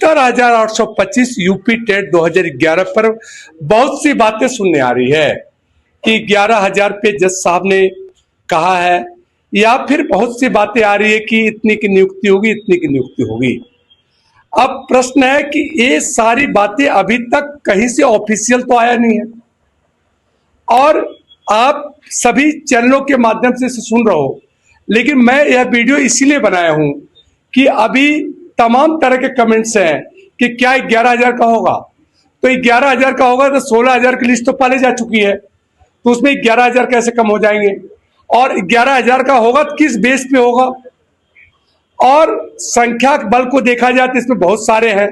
72,825 UP TET 2011 पर बहुत सी बातें सुनने आ रही है कि 11,000 पे जज साहब ने कहा है, या फिर बहुत सी बातें आ रही है कि इतनी की नियुक्ति होगी, इतनी की नियुक्ति होगी। अब प्रश्न है कि ये सारी बातें अभी तक कहीं से ऑफिशियल तो आया नहीं है, और आप सभी चैनलों के माध्यम से इसे सुन रहे हो, लेकिन मैं यह वीडियो इसीलिए बनाया हूं कि अभी तमाम तरह के कमेंट्स हैं कि क्या 11,000 का होगा। तो 11,000 का होगा तो 16,000 की लिस्ट तो पहले जा चुकी है, तो उसमें 11,000 कैसे कम हो जाएंगे? और 11,000 का होगा तो किस बेस पे होगा? और संख्या बल को देखा जाए तो इसमें बहुत सारे हैं।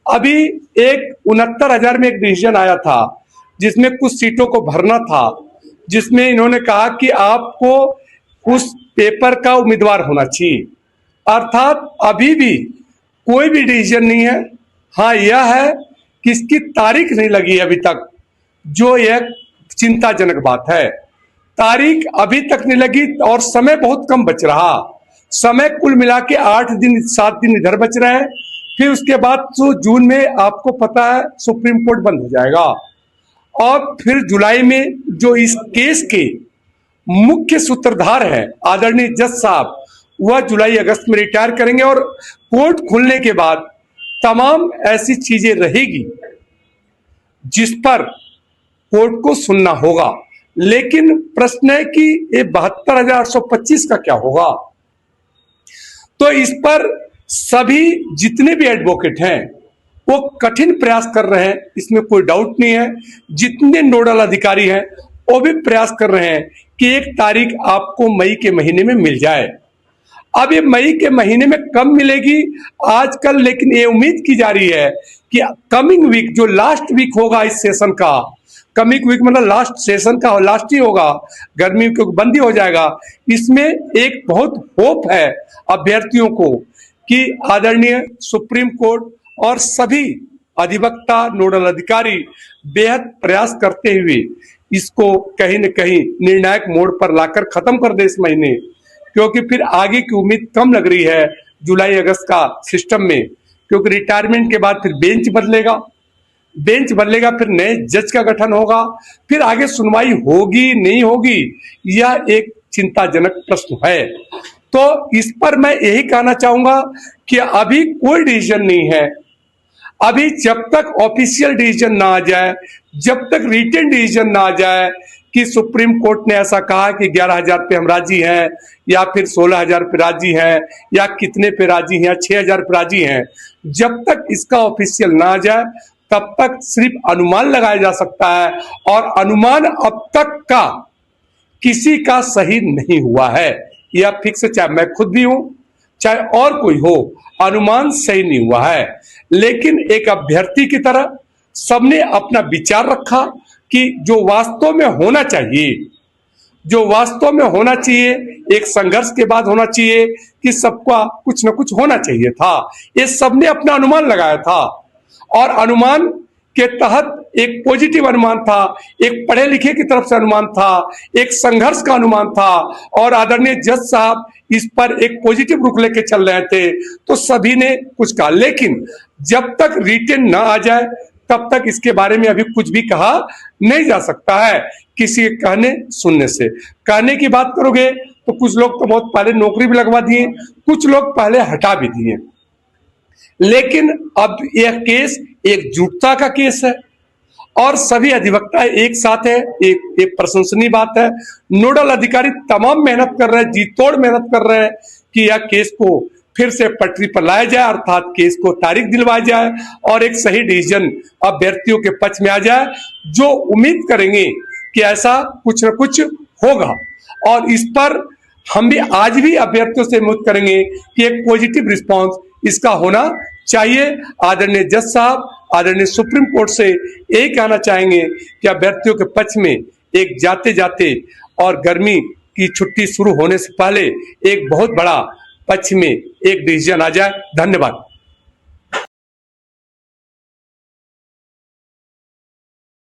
अभी एक 69,000 में एक डिसीजन आया था जिसमें कुछ सीटों को भरना था, जिसमें इन्होंने कहा कि आपको उस पेपर का उम्मीदवार होना चाहिए। अर्थात अभी भी कोई भी डिसीजन नहीं है। हाँ, यह है कि इसकी तारीख नहीं लगी अभी तक, जो एक चिंताजनक बात है। तारीख अभी तक नहीं लगी और समय बहुत कम बच रहा। समय कुल मिला के 8 दिन 7 दिन इधर बच रहे हैं। फिर उसके बाद तो जून में आपको पता है सुप्रीम कोर्ट बंद हो जाएगा, और फिर जुलाई में जो इस केस के मुख्य सूत्रधार हैं आदरणीय जज साहब, वह जुलाई अगस्त में रिटायर करेंगे, और कोर्ट खुलने के बाद तमाम ऐसी चीजें रहेगी जिस पर कोर्ट को सुनना होगा। लेकिन प्रश्न है कि ये 72,825 का क्या होगा? तो इस पर सभी जितने भी एडवोकेट हैं वो कठिन प्रयास कर रहे हैं, इसमें कोई डाउट नहीं है। जितने नोडल अधिकारी हैं वो भी प्रयास कर रहे हैं कि एक तारीख आपको मई के महीने में मिल जाए। अब ये मई के महीने में कब मिलेगी आजकल, लेकिन ये उम्मीद की जा रही है कि कमिंग वीक, जो लास्ट वीक होगा इस सेशन का, कमिंग वीक मतलब लास्ट सेशन का लास्ट ही होगा, गर्मी की बंदी हो जाएगा, इसमें एक बहुत होप है अभ्यर्थियों को कि आदरणीय सुप्रीम कोर्ट और सभी अधिवक्ता नोडल अधिकारी बेहद प्रयास करते हुए इसको कहीं न कहीं निर्णायक मोड़ पर लाकर खत्म कर दे इस महीने, क्योंकि फिर आगे की उम्मीद कम लग रही है जुलाई अगस्त का सिस्टम में, क्योंकि रिटायरमेंट के बाद फिर बेंच बदलेगा, फिर नए जज का गठन होगा, फिर आगे सुनवाई होगी नहीं होगी, यह एक चिंताजनक प्रश्न है। तो इस पर मैं यही कहना चाहूंगा कि अभी कोई डिसीजन नहीं है। अभी जब तक ऑफिशियल डिसीजन ना आ जाए, जब तक रिटन डिसीजन ना आ जाए कि सुप्रीम कोर्ट ने ऐसा कहा कि 11,000 पे हम राजी हैं, या फिर 16,000 पे राजी हैं, या कितने पे राजी हैं, या 6,000 पे राजी हैं, जब तक इसका ऑफिशियल ना आ जाए तब तक सिर्फ अनुमान लगाया जा सकता है, और अनुमान अब तक का किसी का सही नहीं हुआ है। यह फिक्स, चाहे मैं खुद भी हूं चाहे और कोई हो, अनुमान सही नहीं हुआ है। लेकिन एक अभ्यर्थी की तरह सबने अपना विचार रखा कि जो वास्तव में होना चाहिए, एक संघर्ष के बाद होना चाहिए कि सबका कुछ न कुछ होना चाहिए था। ये सबने अपना अनुमान लगाया था, और अनुमान के तहत एक पॉजिटिव अनुमान था, एक पढ़े लिखे की तरफ से अनुमान था, एक संघर्ष का अनुमान था, और आदरणीय जज साहब इस पर एक पॉजिटिव रुख लेके चल रहे थे, तो सभी ने कुछ कहा। लेकिन जब तक रिटन ना आ जाए तब तक इसके बारे में अभी कुछ भी कहा नहीं जा सकता है। किसी के कहने सुनने से, कहने की बात करोगे तो कुछ लोग तो बहुत पहले नौकरी भी लगवा दिए, कुछ लोग पहले हटा भी दिए। लेकिन अब यह केस एकजुटता का केस है, और सभी अधिवक्ता एक साथ है, एक प्रशंसनीय बात है। नोडल अधिकारी तमाम मेहनत कर रहे हैं, जी तोड़ मेहनत कर रहे हैं कि यह केस को फिर से पटरी पर लाया जाए, अर्थात केस को तारीख दिलवाई जाए, और एक सही डिसीजन अभ्यर्थियों के पक्ष में आ जाए, जो उम्मीद करेंगे कि ऐसा कुछ न कुछ होगा। और इस पर हम भी आज भी अभ्यर्थियों से उम्मीद करेंगे कि एक पॉजिटिव रिस्पांस इसका होना चाहिए। आदरणीय जज साहब, आदरणीय सुप्रीम कोर्ट से यही कहना चाहेंगे कि अभ्यर्थियों के पक्ष में एक जाते जाते और गर्मी की छुट्टी शुरू होने से पहले एक बहुत बड़ा पक्ष में एक डिसीजन आ जाए। धन्यवाद।